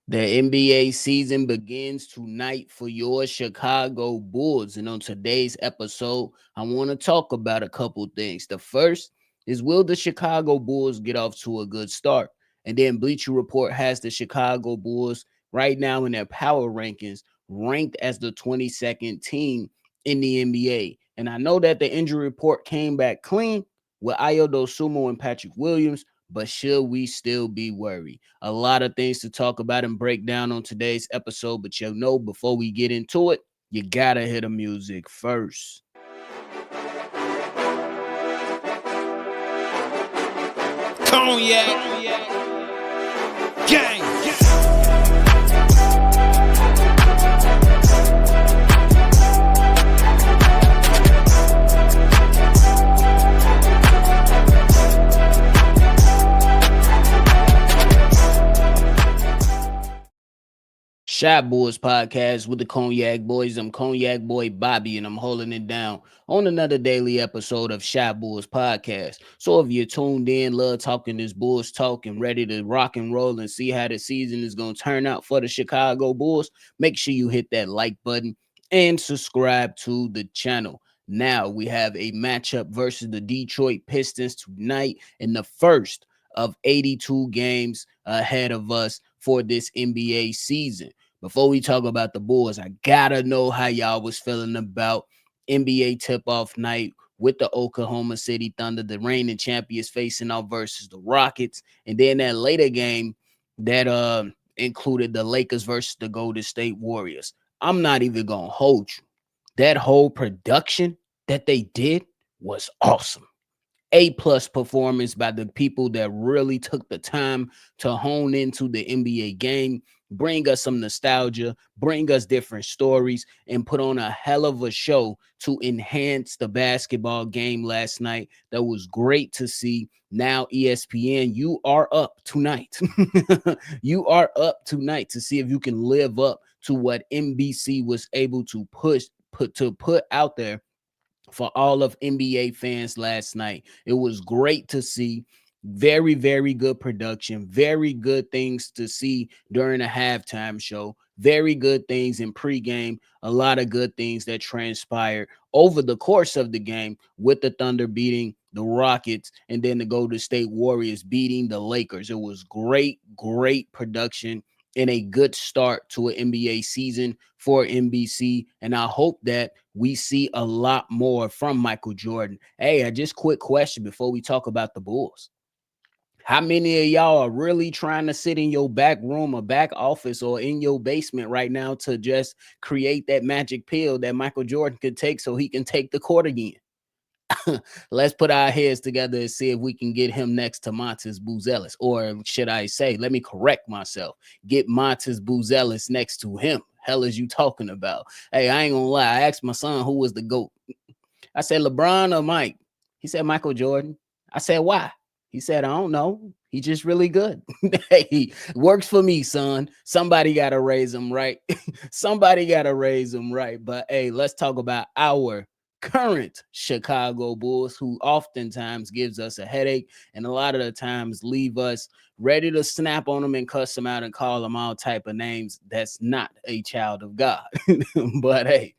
The NBA season begins tonight for your Chicago Bulls. And on today's episode, I want to talk about a couple things. The first is, will the Chicago Bulls get off to a good start? And then Bleacher Report has the Chicago Bulls right now in their power rankings ranked as the 22nd team in the NBA. And I know that the injury report came back clean with Ayo Sumo and Patrick Williams, but should we still be worried? A lot of things to talk about and break down on today's episode, but before we get into it, you gotta hear the music first. Cognac, gang. Shot Boys Podcast with the Cognac Boys. I'm Cognac Boy Bobby, and I'm holding it down on another daily episode of Shot Boys Podcast. So if you're tuned in, love talking this Bulls talk, and ready to rock and roll and see how the season is going to turn out for the Chicago Bulls, make sure you hit that like button and subscribe to the channel. Now we have a matchup versus the Detroit Pistons tonight in the first of 82 games ahead of us for this NBA season. Before we talk about the Bulls, I gotta know how y'all was feeling about NBA tip-off night with the Oklahoma City Thunder, the reigning champions, facing off versus the Rockets, and then that later game that included the Lakers versus the Golden State Warriors. I'm not even gonna hold you. That whole production that they did was awesome. A+ performance by the people that really took the time to hone into the NBA game, bring us some nostalgia, bring us different stories, and put on a hell of a show to enhance the basketball game last night. That was great to see. Now, ESPN, you are up tonight. You are up tonight to see if you can live up to what NBC was able to put out there for all of NBA fans last night. It was great to see. Very, very good production. Very good things to see during a halftime show. Very good things in pregame. A lot of good things that transpired over the course of the game, with the Thunder beating the Rockets and then the Golden State Warriors beating the Lakers. It was great, great production and a good start to an NBA season for NBC. And I hope that we see a lot more from Michael Jordan. Hey, just quick question before we talk about the Bulls. How many of y'all are really trying to sit in your back room or back office or in your basement right now to just create that magic pill that Michael Jordan could take so he can take the court again? Let's put our heads together and see if we can get him next to Matas Buzelis. Or should I say, let me correct myself, get Matas Buzelis next to him. Hell is you talking about? Hey, I ain't gonna lie. I asked my son who was the GOAT. I said, LeBron or Mike? He said, Michael Jordan. I said, why? He said, I don't know. He's just really good. Hey, works for me, son. Somebody got to raise him right. Somebody got to raise him right. But hey, let's talk about our current Chicago Bulls, who oftentimes gives us a headache and a lot of the times leave us ready to snap on them and cuss them out and call them all type of names. That's not a child of God. But hey,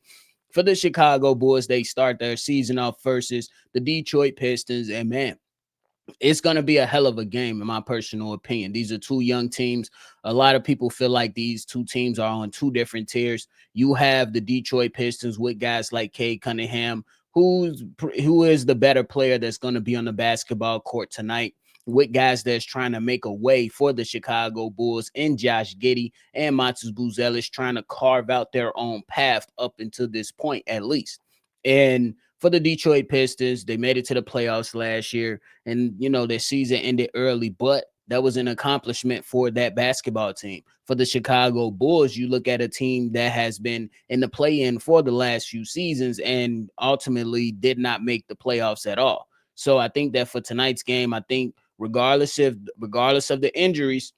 for the Chicago Bulls, they start their season off versus the Detroit Pistons. And man, it's going to be a hell of a game, in my personal opinion. These are two young teams. A lot of people feel like these two teams are on two different tiers. You have the Detroit Pistons with guys like Cade Cunningham, who is the better player that's going to be on the basketball court tonight, with guys that's trying to make a way for the Chicago Bulls and Josh Giddey and Matas Buzelis trying to carve out their own path up until this point, at least. And for the Detroit Pistons, they made it to the playoffs last year, and their season ended early, but that was an accomplishment for that basketball team. For the Chicago Bulls, you look at a team that has been in the play-in for the last few seasons and ultimately did not make the playoffs at all. So I think that for tonight's game, I think regardless of the injuries,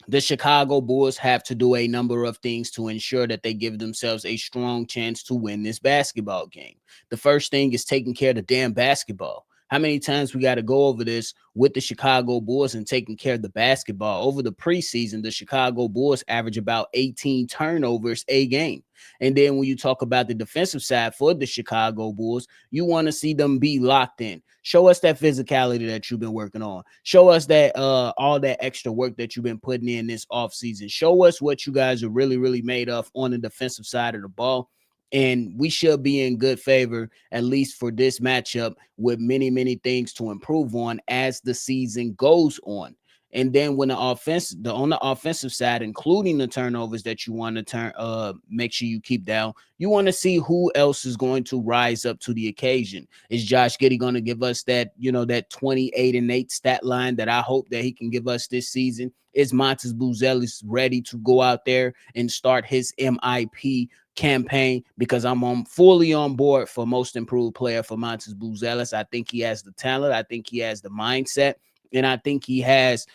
the Chicago Bulls have to do a number of things to ensure that they give themselves a strong chance to win this basketball game. The first thing is taking care of the damn basketball. How many times we got to go over this with the Chicago Bulls and taking care of the basketball? Over the preseason, the Chicago Bulls average about 18 turnovers a game. And then when you talk about the defensive side for the Chicago Bulls, you want to see them be locked in. Show us that physicality that you've been working on. Show us that all that extra work that you've been putting in this offseason. Show us what you guys are really, really made of on the defensive side of the ball. And we should be in good favor, at least for this matchup, with many, many things to improve on as the season goes on. And then when on the offensive side, including the turnovers that you want to make sure you keep down, you want to see who else is going to rise up to the occasion. Is Josh Giddey going to give us that, that 28-8 stat line that I hope that he can give us this season? Is Matas Buzelis ready to go out there and start his MIP campaign? Because I'm fully on board for most improved player for Matas Buzelis. I think he has the talent. I think he has the mindset. And I think he has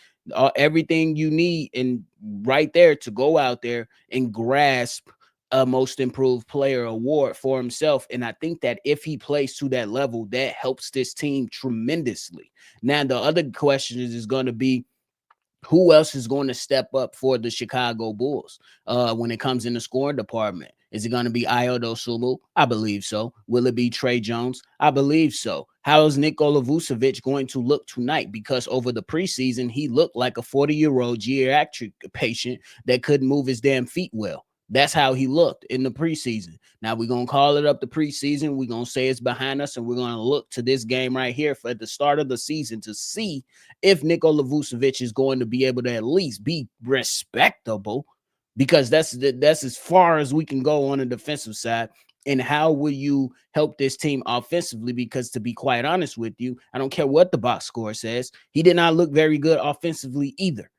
everything you need and right there to go out there and grasp a most improved player award for himself. And I think that if he plays to that level, that helps this team tremendously. Now, the other question is going to be, who else is going to step up for the Chicago Bulls when it comes in the scoring department? Is it going to be Ayodo Sulu? I believe so. Will it be Trey Jones? I believe so. How is Nikola Vucevic going to look tonight? Because over the preseason, he looked like a 40-year-old geriatric patient that couldn't move his damn feet well. That's how he looked in the preseason. Now we're going to call it up the preseason. We're going to say it's behind us, and we're going to look to this game right here for at the start of the season to see if Nikola Vucevic is going to be able to at least be respectable, because that's as far as we can go on the defensive side. And how will you help this team offensively? Because to be quite honest with you, I don't care what the box score says, he did not look very good offensively either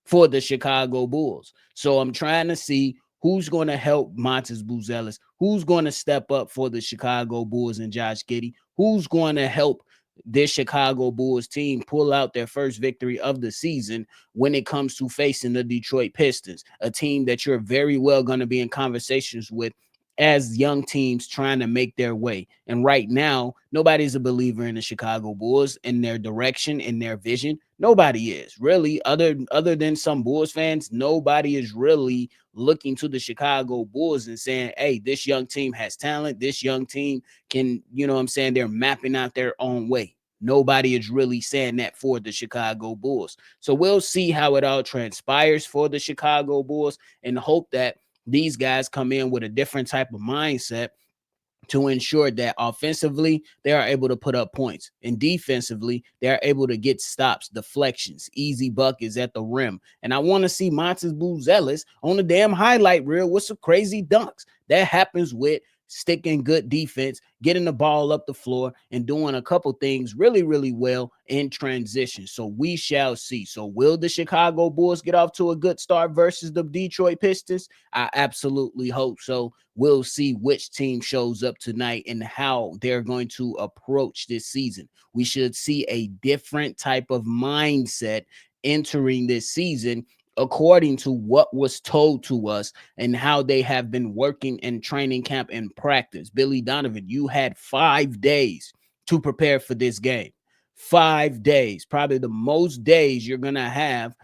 for the Chicago Bulls. So I'm trying to see who's going to help Matas Buzelis, who's going to step up for the Chicago Bulls and Josh Giddey, who's going to help this Chicago Bulls team pull out their first victory of the season when it comes to facing the Detroit Pistons, a team that you're very well going to be in conversations with as young teams trying to make their way. And right now, nobody's a believer in the Chicago Bulls, in their direction, in their vision. Nobody is really, other than some Bulls fans. Nobody is really looking to the Chicago Bulls and saying, hey, this young team has talent. This young team can, they're mapping out their own way. Nobody is really saying that for the Chicago Bulls. So we'll see how it all transpires for the Chicago Bulls, and hope that these guys come in with a different type of mindset to ensure that offensively they are able to put up points, and defensively they are able to get stops, deflections, easy buckets at the rim. And I want to see Matas Buzelis on the damn highlight reel with some crazy dunks. That happens with sticking good defense, getting the ball up the floor, and doing a couple things really, really well in transition. So we shall see. So will the Chicago Bulls get off to a good start versus the Detroit Pistons? I absolutely hope so. We'll see which team shows up tonight and how they're going to approach this season. We should see a different type of mindset entering this season, according to what was told to us and how they have been working in training camp and practice. Billy Donovan, you had 5 days to prepare for this game. 5 days, probably the most days you're going to have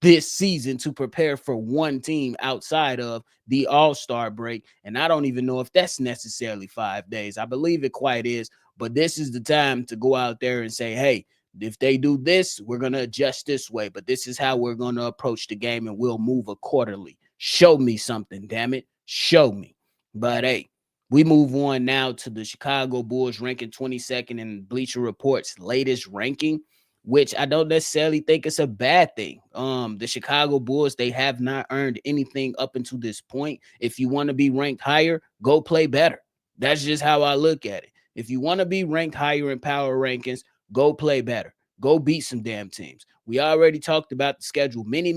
this season to prepare for one team outside of the All-Star break. And I don't even know if that's necessarily 5 days. I believe it quite is, but this is the time to go out there and say, hey, if they do this, we're going to adjust this way, but this is how we're going to approach the game, and we'll move accordingly. Show me something, damn it. Show me. But hey, we move on now to the Chicago Bulls ranking 22nd in Bleacher Report's latest ranking, which I don't necessarily think it's a bad thing. The Chicago Bulls, they have not earned anything up until this point. If you want to be ranked higher, go play better. That's just how I look at it. If you want to be ranked higher in power rankings, go play better. Go beat some damn teams. We already talked about the schedule many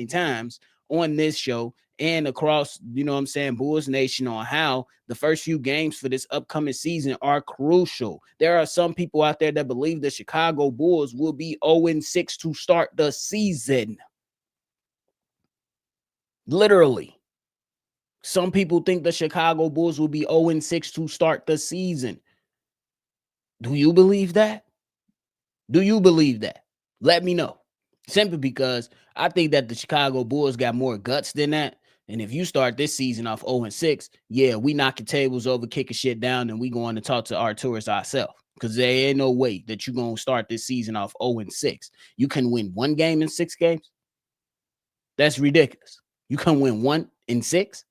times on this show and across, Bulls Nation, on how the first few games for this upcoming season are crucial. There are some people out there that believe the Chicago Bulls will be 0-6 to start the season. Literally. Some people think the Chicago Bulls will be 0-6 to start the season. Do you believe that? Do you believe that? Let me know. Simply because I think that the Chicago Bulls got more guts than that. And if you start this season off 0-6, yeah, we knocking tables over, kicking shit down, and we going to talk to our tourists ourselves. Because there ain't no way that you're going to start this season off 0-6. You can win one game in 6 games. That's ridiculous. You can win 1 in 6.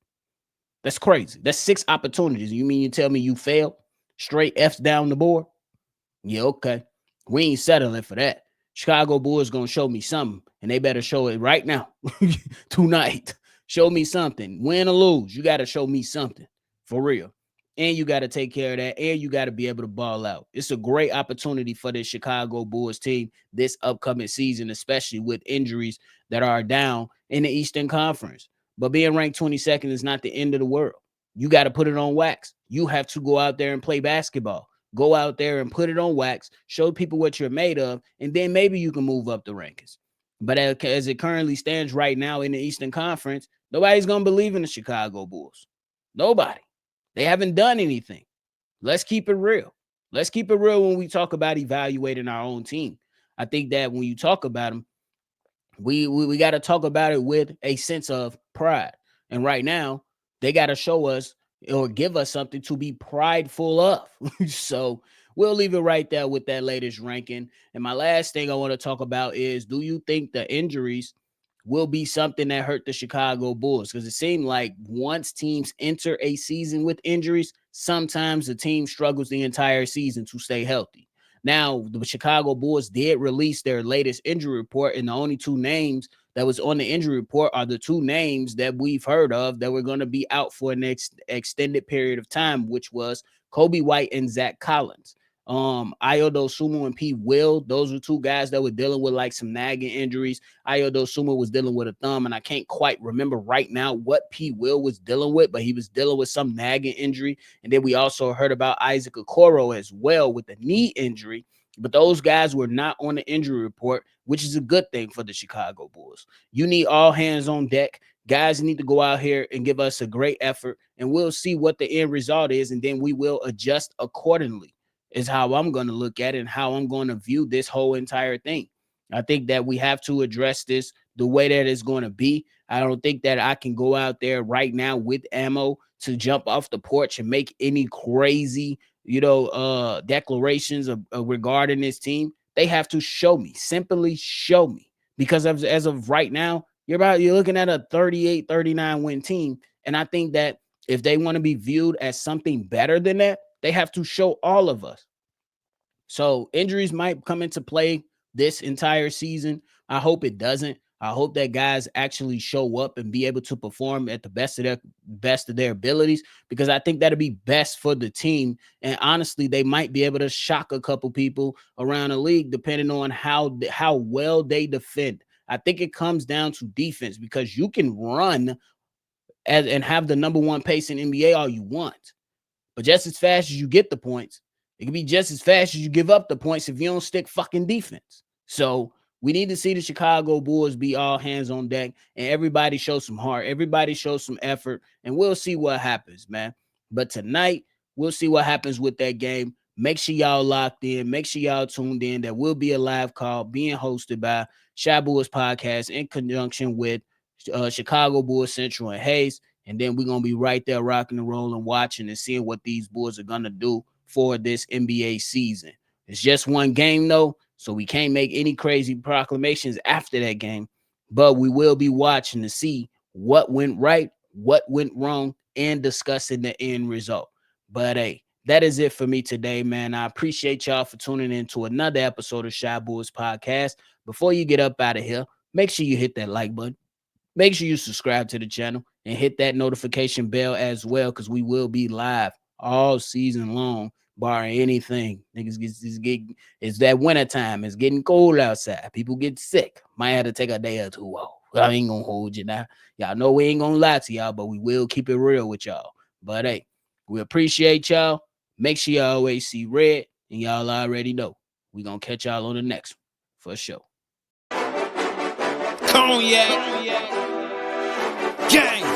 That's crazy. That's 6 opportunities. You mean you tell me you failed? Straight F's down the board? Yeah, okay. We ain't settling for that. Chicago Bulls gonna show me something, and they better show it right now, tonight. Show me something. Win or lose, you got to show me something for real. And you got to take care of that, and you got to be able to ball out. It's a great opportunity for the Chicago Bulls team this upcoming season, especially with injuries that are down in the Eastern Conference. But being ranked 22nd is not the end of the world. You got to put it on wax. You have to go out there and play basketball. Go out there and put it on wax, show people what you're made of, and then maybe you can move up the rankings. But as it currently stands right now in the Eastern Conference, nobody's going to believe in the Chicago Bulls. Nobody. They haven't done anything. Let's keep it real. Let's keep it real when we talk about evaluating our own team. I think that when you talk about them, we got to talk about it with a sense of pride. And right now, they got to show us or give us something to be prideful of. So we'll leave it right there with that latest ranking. And my last thing I want to talk about is, do you think the injuries will be something that hurt the Chicago Bulls? Because it seemed like once teams enter a season with injuries, sometimes the team struggles the entire season to stay healthy. Now, the Chicago Bulls did release their latest injury report, and the only 2 names that was on the injury report are the 2 names that we've heard of that were going to be out for an extended period of time, which was Kobe White and Zach Collins. Ayodo Sumo and P. Will, those were 2 guys that were dealing with like some nagging injuries. Ayodo Sumo was dealing with a thumb, and I can't quite remember right now what P. Will was dealing with, but he was dealing with some nagging injury. And then we also heard about Isaac Okoro as well with the knee injury. But those guys were not on the injury report, which is a good thing for the Chicago Bulls. You need all hands on deck. Guys need to go out here and give us a great effort, and we'll see what the end result is, and then we will adjust accordingly, is how I'm going to look at it and how I'm going to view this whole entire thing. I think that we have to address this the way that it's going to be. I don't think that I can go out there right now with ammo to jump off the porch and make any crazy, declarations regarding this team. They have to show me, simply show me, because as of right now, you're looking at a 38-39 win team. And I think that if they want to be viewed as something better than that, they have to show all of us. So injuries might come into play this entire season. I hope it doesn't. I hope that guys actually show up and be able to perform at the best of their abilities, because I think that'll be best for the team. And honestly, they might be able to shock a couple people around the league depending on how well they defend. I think it comes down to defense, because you can run and have the number 1 pace in NBA all you want, but just as fast as you get the points, it can be just as fast as you give up the points if you don't stick fucking defense. So we need to see the Chicago Bulls be all hands on deck, and everybody show some heart. Everybody show some effort, and we'll see what happens, man. But tonight, we'll see what happens with that game. Make sure y'all locked in. Make sure y'all tuned in. There will be a live call being hosted by Shy Bulls Podcast in conjunction with Chicago Bulls Central and Hayes. And then we're going to be right there rocking and rolling, watching and seeing what these Bulls are going to do for this NBA season. It's just one game, though, so we can't make any crazy proclamations after that game. But we will be watching to see what went right, what went wrong, and discussing the end result. But, hey, that is it for me today, man. I appreciate y'all for tuning in to another episode of Shy Bulls Podcast. Before you get up out of here, make sure you hit that like button. Make sure you subscribe to the channel and hit that notification bell as well, because we will be live all season long, barring anything. Niggas it's that winter time. It's getting cold outside. People get sick. Might have to take a day or 2 off. I ain't gonna hold you now. Y'all know we ain't gonna lie to y'all, but we will keep it real with y'all. But hey, we appreciate y'all. Make sure y'all always see red, and y'all already know we gonna catch y'all on the next one for sure. Cognac. Gang.